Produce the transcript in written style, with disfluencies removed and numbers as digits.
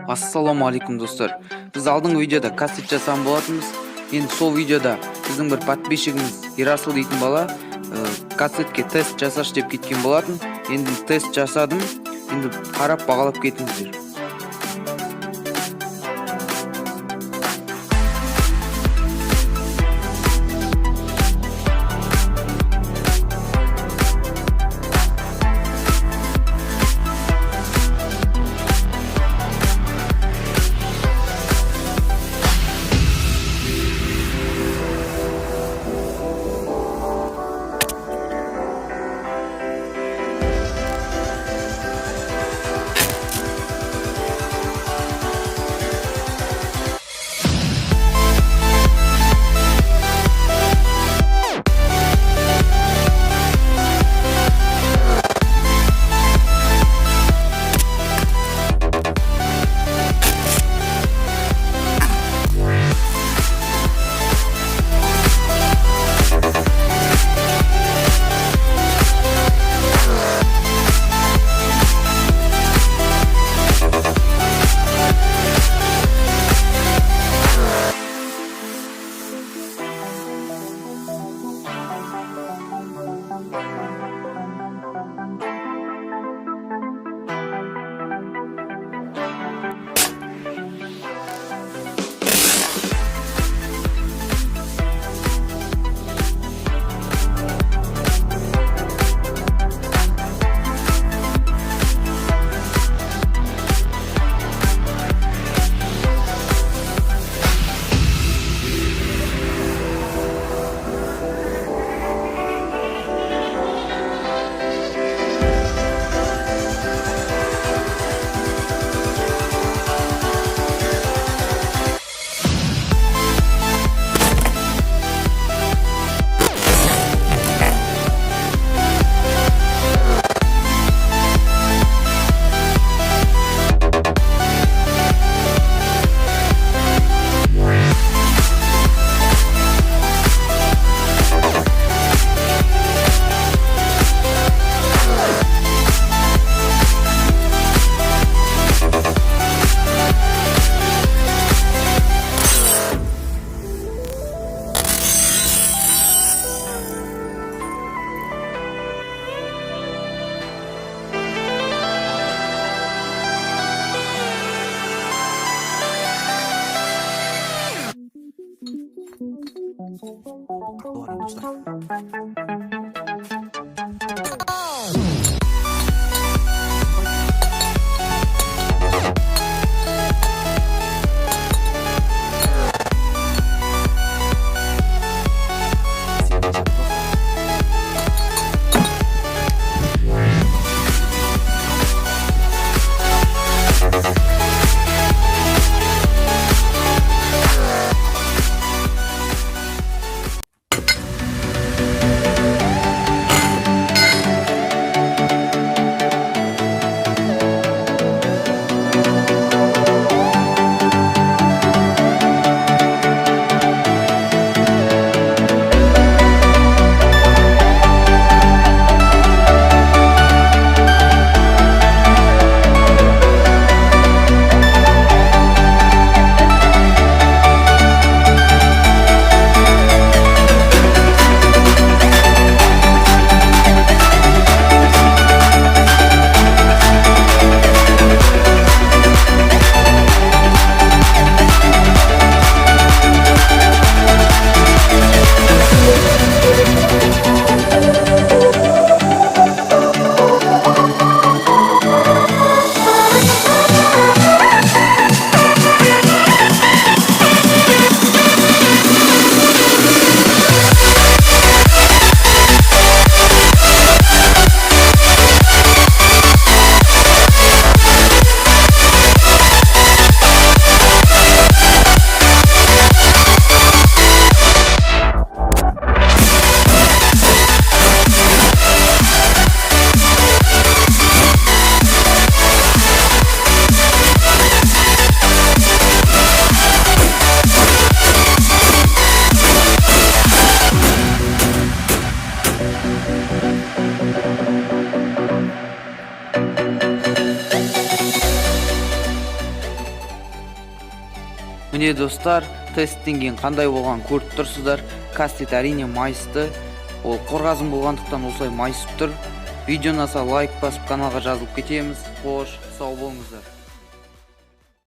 Ассаламу алейкум достар. Біз алдыңғы видеода кассет жасаған болатынбыз. Енді сол видеода біздің бір подписчигіміз Ерасыл дейтін бала кассетке тест жасаш деп кеткен болатын. Енді тест жасадым. Енді қарап бағалап кетіңіздер. Doğru dostlar. Міне достар, тесттен кейін қандай болған көріп тұрсыздар. Кассет әрине майысты. Ол қорғасын болғандықтан осылай майысып тұр. Видеоны аса лайк басып каналға жазылып кетеміз. Қош, сау болыңыздар.